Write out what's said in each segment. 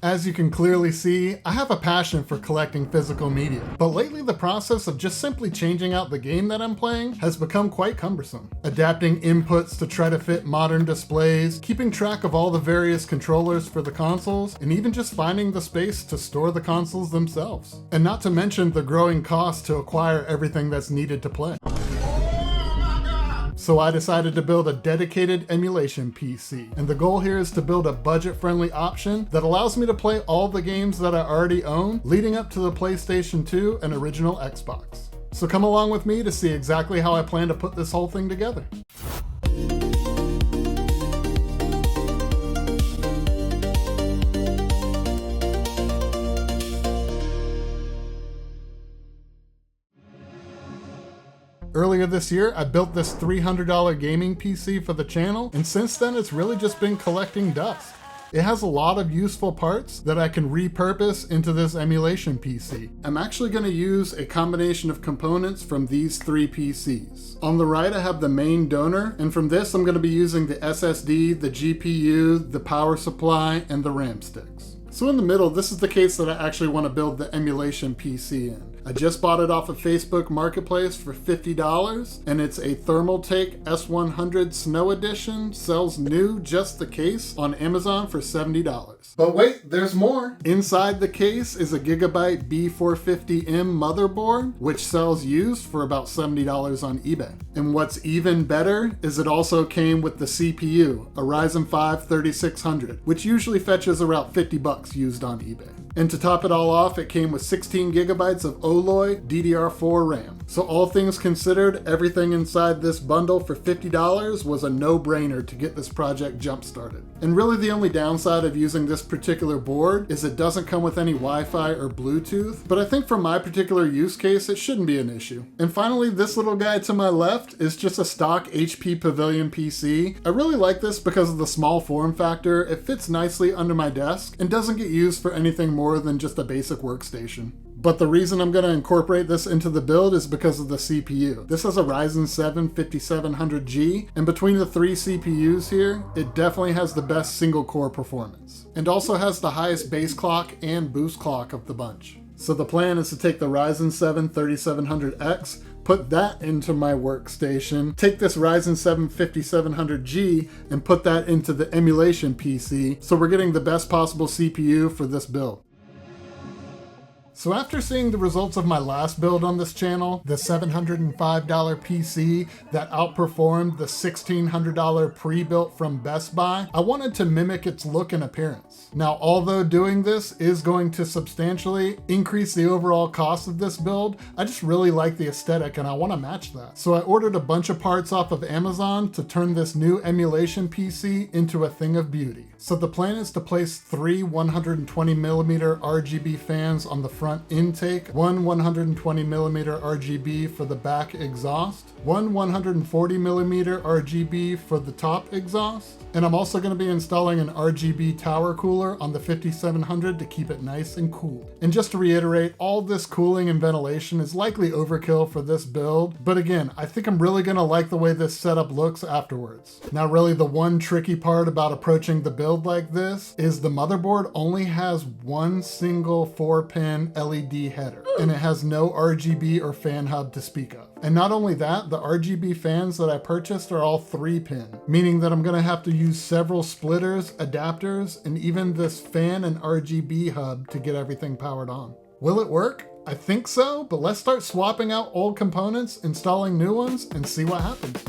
As you can clearly see, I have a passion for collecting physical media, but lately the process of just simply changing out the game that I'm playing has become quite cumbersome. Adapting inputs to try to fit modern displays, keeping track of all the various controllers for the consoles, and even just finding the space to store the consoles themselves. And not to mention the growing cost to acquire everything that's needed to play. So I decided to build a dedicated emulation PC, and the goal here is to build a budget-friendly option that allows me to play all the games that I already own leading up to the PlayStation 2 and original Xbox. So come along with me to see exactly how I plan to put this whole thing together. Earlier this year, I built this $300 gaming PC for the channel, and since then it's really just been collecting dust. It has a lot of useful parts that I can repurpose into this emulation PC. I'm actually going to use a combination of components from these three PCs. On the right I have the main donor, and from this I'm going to be using the SSD, the GPU, the power supply, and the RAM sticks. So in the middle, this is the case that I actually want to build the emulation PC in. I just bought it off of Facebook Marketplace for $50, and it's a Thermaltake S100 Snow Edition, sells new, just the case, on Amazon for $70. But wait, there's more! Inside the case is a Gigabyte B450M motherboard, which sells used for about $70 on eBay. And what's even better is it also came with the CPU, a Ryzen 5 3600, which usually fetches around $50 used on eBay. And to top it all off, it came with 16 gigabytes of Oloy DDR4 RAM. So all things considered, everything inside this bundle for $50 was a no-brainer to get this project jump-started. And really the only downside of using this particular board is it doesn't come with any Wi-Fi or Bluetooth, but I think for my particular use case, it shouldn't be an issue. And finally, this little guy to my left is just a stock HP Pavilion PC. I really like this because of the small form factor. It fits nicely under my desk and doesn't get used for anything more than just a basic workstation. But the reason I'm going to incorporate this into the build is because of the CPU. This has a Ryzen 7 5700G, and between the three CPUs here, it definitely has the best single core performance, and also has the highest base clock and boost clock of the bunch. So the plan is to take the Ryzen 7 3700X, put that into my workstation, take this Ryzen 7 5700G and put that into the emulation PC, so we're getting the best possible CPU for this build. So after seeing the results of my last build on this channel, the $705 PC that outperformed the $1,600 pre-built from Best Buy, I wanted to mimic its look and appearance. Now, although doing this is going to substantially increase the overall cost of this build, I just really like the aesthetic and I want to match that. So I ordered a bunch of parts off of Amazon to turn this new emulation PC into a thing of beauty. So the plan is to place three 120mm RGB fans on the front intake, one 120mm RGB for the back exhaust, one 140mm RGB for the top exhaust, and I'm also going to be installing an RGB tower cooler on the 5700 to keep it nice and cool. And just to reiterate, all this cooling and ventilation is likely overkill for this build, but again, I think I'm really going to like the way this setup looks afterwards. Now really the one tricky part about approaching the build like this is the motherboard only has one single 4-pin LED header, and it has no RGB or fan hub to speak of. And not only that, the RGB fans that I purchased are all 3-pin, meaning that I'm going to have to use several splitters, adapters, and even this fan and RGB hub to get everything powered on. Will it work? I think so, but let's start swapping out old components, installing new ones, and see what happens.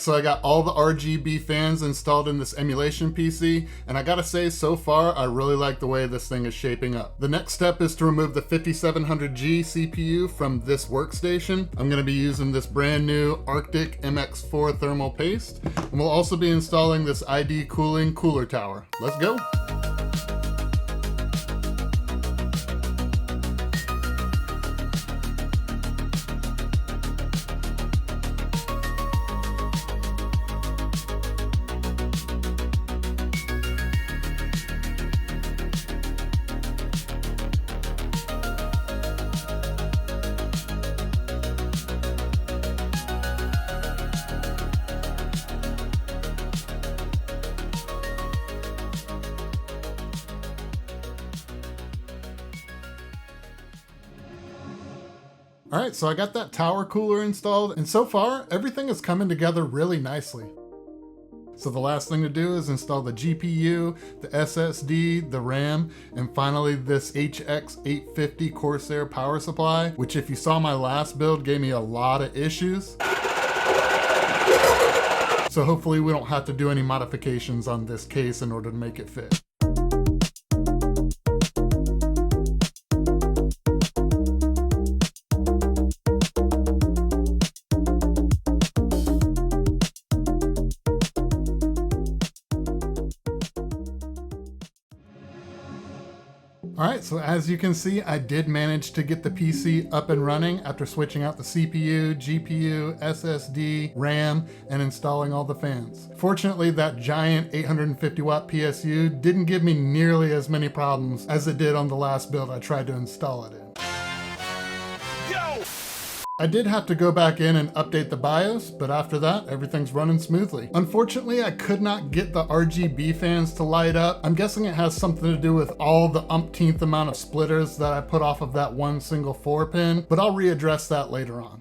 So I got all the RGB fans installed in this emulation PC, and I gotta say, so far, I really like the way this thing is shaping up. The next step is to remove the 5700G CPU from this workstation. I'm gonna be using this brand new Arctic MX4 thermal paste, and we'll also be installing this ID Cooling cooler tower. Let's go. All right, so I got that tower cooler installed, and so far, everything is coming together really nicely. So the last thing to do is install the GPU, the SSD, the RAM, and finally this HX850 Corsair power supply, which if you saw my last build gave me a lot of issues. So hopefully we don't have to do any modifications on this case in order to make it fit. Alright, so as you can see, I did manage to get the PC up and running after switching out the CPU, GPU, SSD, RAM, and installing all the fans. Fortunately, that giant 850 watt PSU didn't give me nearly as many problems as it did on the last build I tried to install it in. I did have to go back in and update the BIOS, but after that, everything's running smoothly. Unfortunately, I could not get the RGB fans to light up. I'm guessing it has something to do with all the umpteenth amount of splitters that I put off of that one single 4-pin, but I'll readdress that later on.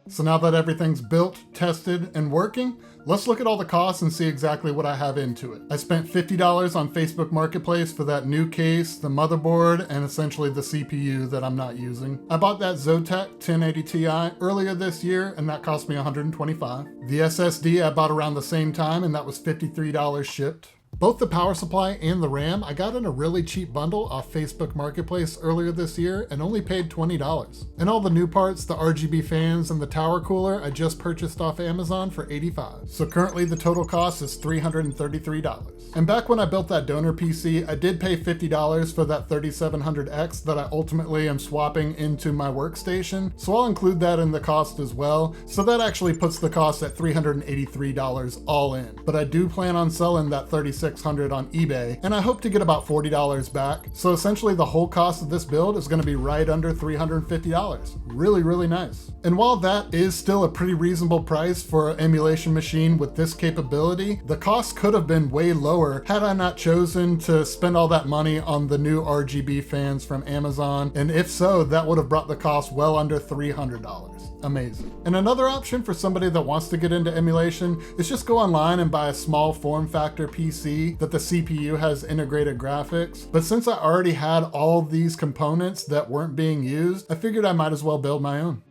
So now that everything's built, tested, and working, let's look at all the costs and see exactly what I have into it. I spent $50 on Facebook Marketplace for that new case, the motherboard, and essentially the CPU that I'm not using. I bought that Zotac 1080 Ti earlier this year, and that cost me $125. The SSD I bought around the same time, and that was $53 shipped. Both the power supply and the RAM I got in a really cheap bundle off Facebook Marketplace earlier this year and only paid $20. And all the new parts, the RGB fans and the tower cooler, I just purchased off Amazon for $85. So currently the total cost is $333. And back when I built that donor PC, I did pay $50 for that 3700X that I ultimately am swapping into my workstation. So I'll include that in the cost as well. So that actually puts the cost at $383 all in. But I do plan on selling that 3600 on eBay, and I hope to get about $40 back. So essentially the whole cost of this build is going to be right under $350. Really, really nice. And while that is still a pretty reasonable price for an emulation machine with this capability, the cost could have been way lower had I not chosen to spend all that money on the new RGB fans from Amazon. And if so, that would have brought the cost well under $300. Amazing. And another option for somebody that wants to get into emulation is just go online and buy a small form factor PC that the CPU has integrated graphics. But since I already had all these components that weren't being used, I figured I might as well build my own.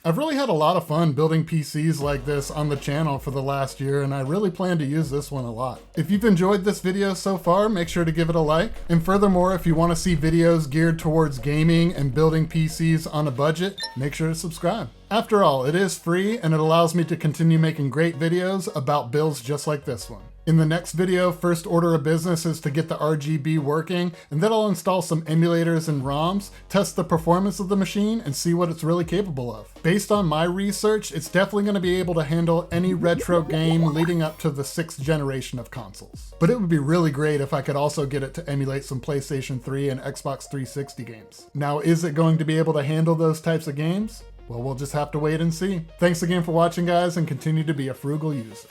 I've really had a lot of fun building PCs like this on the channel for the last year, and I really plan to use this one a lot. If you've enjoyed this video so far, make sure to give it a like. And furthermore, if you want to see videos geared towards gaming and building PCs on a budget, make sure to subscribe. After all, it is free and it allows me to continue making great videos about builds just like this one. In the next video, first order of business is to get the RGB working, and then I'll install some emulators and ROMs, test the performance of the machine, and see what it's really capable of. Based on my research, it's definitely going to be able to handle any retro game leading up to the 6th generation of consoles. But it would be really great if I could also get it to emulate some PlayStation 3 and Xbox 360 games. Now, is it going to be able to handle those types of games? Well, we'll just have to wait and see. Thanks again for watching, guys, and continue to be a frugal user.